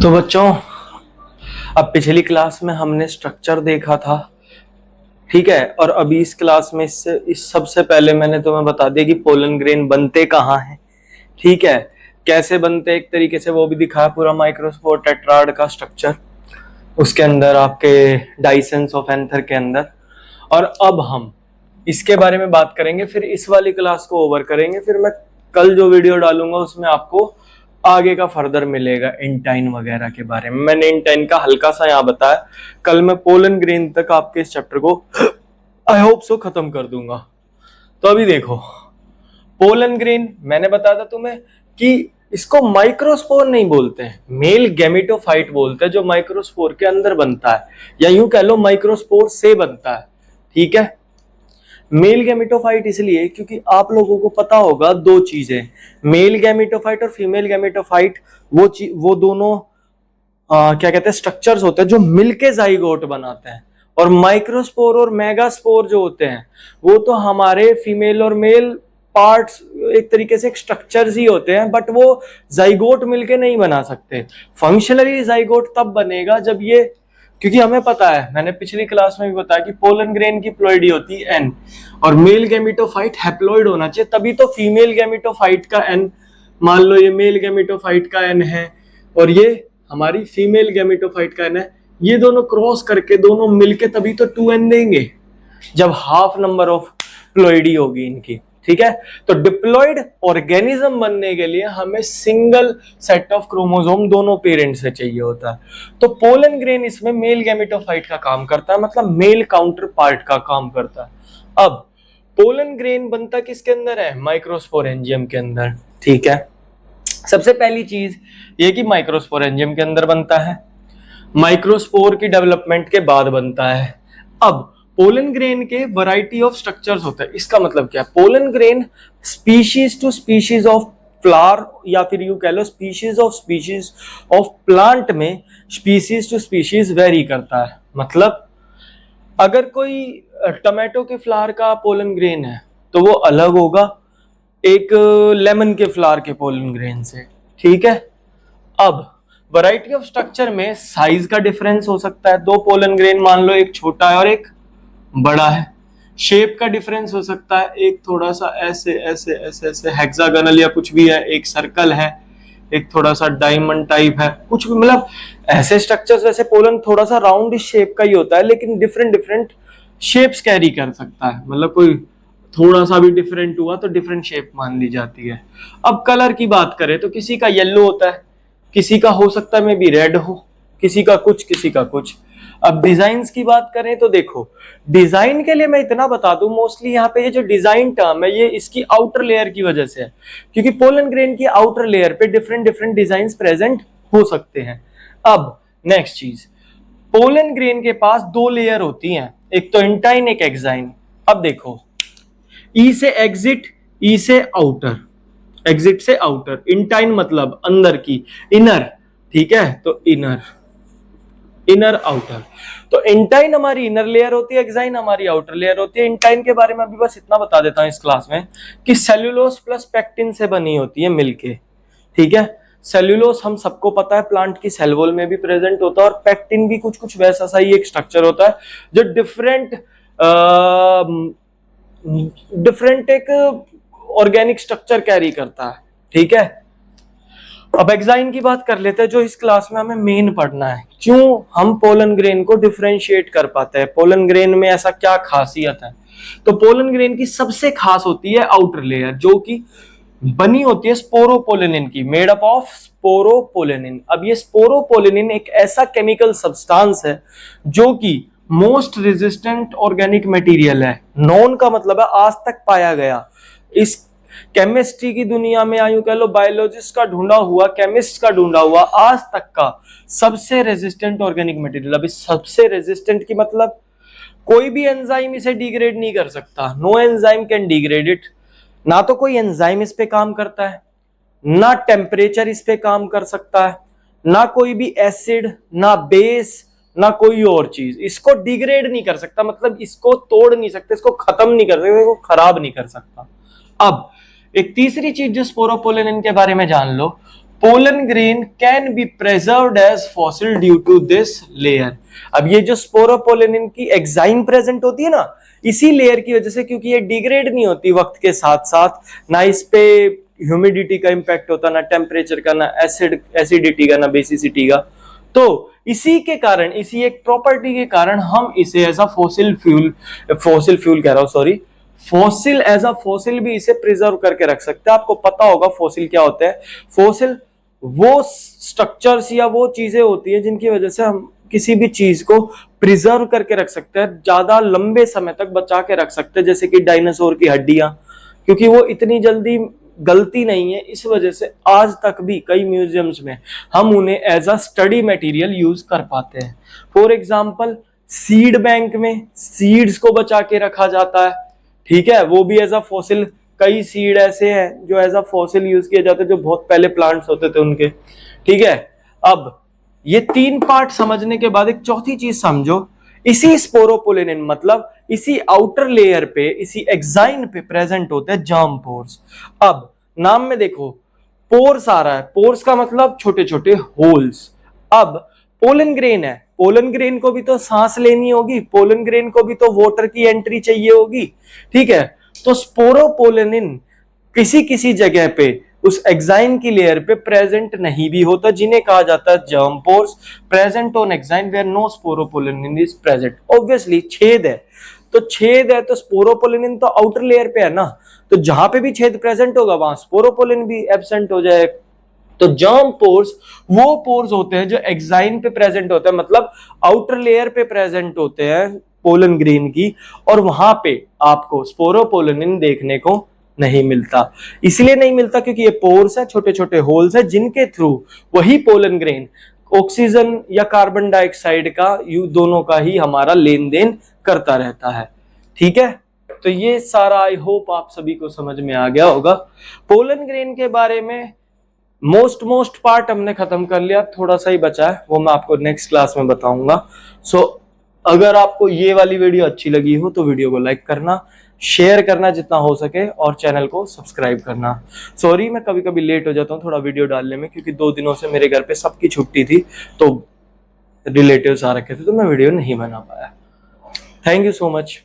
तो बच्चों, अब पिछली क्लास में हमने स्ट्रक्चर देखा था, ठीक है। और अभी इस क्लास में इस सबसे पहले मैंने तुम्हें बता दिया कि पोलन ग्रेन बनते कहाँ हैं, ठीक है, कैसे बनते एक तरीके से वो भी दिखाया, पूरा माइक्रोस्पोर टेट्राड का स्ट्रक्चर उसके अंदर आपके डाइसेंस ऑफ एंथर के अंदर। और अब हम इसके बारे में बात करेंगे, फिर इस वाली क्लास को ओवर करेंगे, फिर मैं कल जो वीडियो डालूंगा उसमें आपको आगे का फर्दर मिलेगा इंटाइन वगैरह के बारे में। मैंने इंटाइन का हल्का सा यहाँ बताया, कल मैं पोलन ग्रेन तक आपके इस चैप्टर को आई होप सो खत्म कर दूंगा। तो अभी देखो, पोलन ग्रेन मैंने बताया था तुम्हें कि इसको माइक्रोस्पोर नहीं बोलते हैं, मेल गैमेटोफाइट बोलते हैं, जो माइक्रोस्पोर के अंदर बनता है, या यूं कह लो माइक्रोस्पोर से बनता है, ठीक है। मेल गैमेटोफाइट इसलिए क्योंकि आप लोगों को पता होगा दो चीजें, मेल गैमेटोफाइट और फीमेल गैमेटोफाइट, वो दोनों क्या कहते हैं, स्ट्रक्चर्स होते हैं जो मिलके जाइगोट बनाते हैं। और माइक्रोस्पोर और मेगास्पोर जो होते हैं वो तो हमारे फीमेल और मेल पार्ट्स एक तरीके से स्ट्रक्चर्स ही होते हैं, बट वो जाइगोट मिलके नहीं बना सकते। फंक्शनली जाइगोट तब बनेगा जब ये, क्योंकि हमें पता है, मैंने पिछली क्लास में भी बताया कि पोलन ग्रेन की प्लॉइडी होती है एन, और मेल गैमेटोफाइट हैप्लॉइड होना चाहिए, तभी तो फीमेल गैमेटोफाइट का एन, मान लो ये मेल गैमेटोफाइट का एन है और ये हमारी फीमेल गैमेटोफाइट का एन है, ये दोनों क्रॉस करके दोनों मिलके तभी तो 2n देंगे जब हाफ नंबर ऑफ प्लॉइडी होगी इनकी, ठीक है। तो डिप्लॉइड ऑर्गेनिज्म बनने के लिए हमें सिंगल सेट ऑफ क्रोमोसोम दोनों पेरेंट से चाहिए होता है। तो पोलन ग्रेन इसमें मेल गैमेटोफाइट का काम करता है, मतलब मेल काउंटर पार्ट का काम करता है। अब पोलन ग्रेन बनता किसके अंदर है? माइक्रोस्पोरेंजियम के अंदर, ठीक है। सबसे पहली चीज ये कि माइक्रोस्पोरेंजियम के अंदर बनता है, माइक्रोस्पोर की डेवलपमेंट के बाद बनता है। अब पोलन ग्रेन के वैरायटी ऑफ स्ट्रक्चर्स होते हैं, इसका मतलब क्या है? Pollen grain species to species of flower, या फिर यू कह लो स्पीशीज ऑफ प्लांट में स्पीशीज टू स्पीशीज वेरी करता है। मतलब अगर कोई टमाटो के फ्लावर का पोलन ग्रेन है तो वो अलग होगा एक लेमन के फ्लावर के पोलन ग्रेन से, ठीक है। अब वैरायटी ऑफ स्ट्रक्चर में साइज का डिफरेंस हो सकता है, दो पोलन ग्रेन मान लो, एक छोटा है और एक बड़ा है। शेप का डिफरेंस हो सकता है, एक थोड़ा सा ऐसे ऐसे ऐसे ऐसे हेक्सागोनल या कुछ भी है, एक सर्कल है, एक थोड़ा सा डायमंड टाइप है, कुछ भी, मतलब ऐसे स्ट्रक्चर्स। वैसे पोलन थोड़ा सा राउंड शेप का ही होता है, लेकिन डिफरेंट डिफरेंट शेप्स कैरी कर सकता है, मतलब कोई थोड़ा सा भी डिफरेंट हुआ तो डिफरेंट शेप मान ली जाती है। अब कलर की बात करें तो किसी का येलो होता है, किसी का हो सकता है मे बी रेड हो, किसी का कुछ, किसी का कुछ। अब डिजाइन्स की बात करें तो देखो, डिजाइन के लिए मैं इतना बता दूं, मोस्टली यहाँ पे ये जो डिजाइन टर्म है ये इसकी आउटर लेयर की वजह से है, क्योंकि पोलन ग्रेन की आउटर लेयर पे डिफरेंट डिफरेंट डिजाइन प्रेजेंट हो सकते हैं। अब नेक्स्ट चीज, पोलन ग्रेन के पास दो लेयर होती हैं, एक तो इंटाइन, एक एक्साइन। अब देखो, ई से एग्जिट, ई से आउटर, एग्जिट से आउटर, इंटाइन मतलब अंदर की, इनर, ठीक है। तो इनर, इनर आउटर, तो इंटाइन हमारी इनर लेयर होती है, एक्साइन हमारी आउटर लेयर होती है। इंटाइन के बारे में अभी बस इतना बता देता हूं इस क्लास में कि सेल्यूलोज प्लस पेक्टिन से बनी होती है मिलके, ठीक है। सेल्यूलोज हम सबको पता है प्लांट की सेल वॉल में भी प्रेजेंट होता है, और पेक्टिन भी कुछ कुछ वैसा सा ही एक स्ट्रक्चर होता है जो डिफरेंट एक ऑर्गेनिक स्ट्रक्चर कैरी करता है, ठीक है। अब एक्साइन की बात कर लेते हैं, जो इस क्लास में हमें मेन पढ़ना है, क्यों हम पोलन ग्रेन को डिफरेंशिएट कर पाते हैं, पोलन ग्रेन में ऐसा क्या खासियत है। तो पोलन ग्रेन की सबसे खास होती है आउटर लेयर, जो कि बनी होती है स्पोरोपोलिनिन की, मेड अप ऑफ स्पोरोपोलिनिन। अब ये स्पोरोपोलिनिन एक ऐसा केमिकल सब्सटेंस है जो कि मोस्ट रेजिस्टेंट ऑर्गेनिक मटेरियल है। नॉन का मतलब है आज तक पाया गया, इस केमिस्ट्री की दुनिया में, आयु कह लो बायोलॉजिस्ट का ढूंढा हुआ, केमिस्ट का ढूंढा हुआ आज तक का सबसे रेजिस्टेंट ऑर्गेनिक मटेरियल। अभी सबसे रेजिस्टेंट की मतलब कोई भी एंजाइम इसे डिग्रेड नहीं कर सकता, no enzyme can degrade it. ना तो कोई एंजाइम इस पे काम करता है, ना टेम्परेचर इस पे काम कर सकता है, ना कोई भी एसिड, ना बेस, ना कोई और चीज इसको डिग्रेड नहीं कर सकता, मतलब इसको तोड़ नहीं सकते, इसको खत्म नहीं कर सकते, इसको खराब नहीं कर सकता। अब एक तीसरी चीज जो स्पोरोपोलिनिन के बारे में जान लो, pollen grain can be preserved as fossil due to this layer. अब ये जो स्पोरोपोलेनिन की एक्साइन प्रेजेंट होती है ना, इसी लेयर की वजह से, क्योंकि ये डिग्रेड नहीं होती वक्त के साथ साथ, ना इस पे ह्यूमिडिटी का इंपैक्ट होता, ना टेम्परेचर का, ना एसिडिटी का, ना बेसिसिटी का, तो इसी के कारण, इसी एक प्रॉपर्टी के कारण हम इसे एज अ फॉसिल फ्यूल कह रहा हूं, sorry, fossil as a fossil भी इसे प्रिजर्व करके रख सकते हैं। आपको पता होगा फॉसिल क्या होता है। फॉसिल वो स्ट्रक्चर्स या वो चीजें होती है जिनकी वजह से हम किसी भी चीज को प्रिजर्व करके रख सकते हैं, ज्यादा लंबे समय तक बचा के रख सकते हैं, जैसे कि डायनासोर की हड्डियां, क्योंकि वो इतनी जल्दी गलती नहीं है, इस वजह से आज तक भी कई म्यूजियम्स में हम उन्हें as a study material use कर पाते हैं। फॉर एग्जाम्पल सीड बैंक में सीड्स को बचा के रखा जाता है, ठीक है, वो भी एज अ फॉसिल। कई सीड ऐसे हैं जो एज अ फॉसिल यूज किए जाते हैं, जो बहुत पहले प्लांट्स होते थे उनके, ठीक है। अब ये 3 पार्ट समझने के बाद एक चौथी चीज समझो, इसी स्पोरोपोलेनिन मतलब इसी आउटर लेयर पे, इसी एक्साइन पे प्रेजेंट होते हैं जर्म पोर्स। अब नाम में देखो पोर्स आ रहा है, पोर्स का मतलब छोटे छोटे होल्स। अब पोलन ग्रेन है, पोलन ग्रेन को भी तो सांस लेनी होगी, पोलन ग्रेन को भी तो वाटर की एंट्री चाहिए होगी, ठीक है। तो स्पोरोपोलेनिन किसी किसी जगह पे उस एक्साइन की लेयर पे प्रेजेंट नहीं भी होता, जिन्हें कहा जाता है germ pores. Present on exine where no sporopollenin is present. Obviously छेद है, तो छेद है तो स्पोरोपोलेनिन तो आउटर लेयर पे है ना, तो जहां पे भी छेद प्रेजेंट होगा वहां स्पोरोपोलेनिन भी एब्सेंट हो जाए। तो जर्म पोर्स वो पोर्स होते हैं जो एक्साइन पे प्रेजेंट होते हैं, मतलब आउटर लेयर पे प्रेजेंट होते हैं पोलन ग्रेन की, और वहां पे आपको स्पोरोपोलेनिन देखने को नहीं मिलता। इसलिए नहीं मिलता क्योंकि ये पोर्स है, छोटे छोटे होल्स है, जिनके थ्रू वही पोलन ग्रेन ऑक्सीजन या कार्बन डाइऑक्साइड का, यू दोनों का ही हमारा लेन देन करता रहता है, ठीक है। तो ये सारा आई होप आप सभी को समझ में आ गया होगा। पोलन ग्रेन के बारे में मोस्ट पार्ट हमने खत्म कर लिया, थोड़ा सा ही बचा है, वो मैं आपको नेक्स्ट क्लास में बताऊंगा। सो अगर आपको ये वाली वीडियो अच्छी लगी हो तो वीडियो को लाइक करना, शेयर करना जितना हो सके, और चैनल को सब्सक्राइब करना। सॉरी मैं कभी कभी लेट हो जाता हूँ थोड़ा वीडियो डालने में, क्योंकि 2 दिनों से मेरे घर पे सबकी छुट्टी थी, तो रिलेटिव्स आ रखे थे, तो मैं वीडियो नहीं बना पाया। Thank you so much.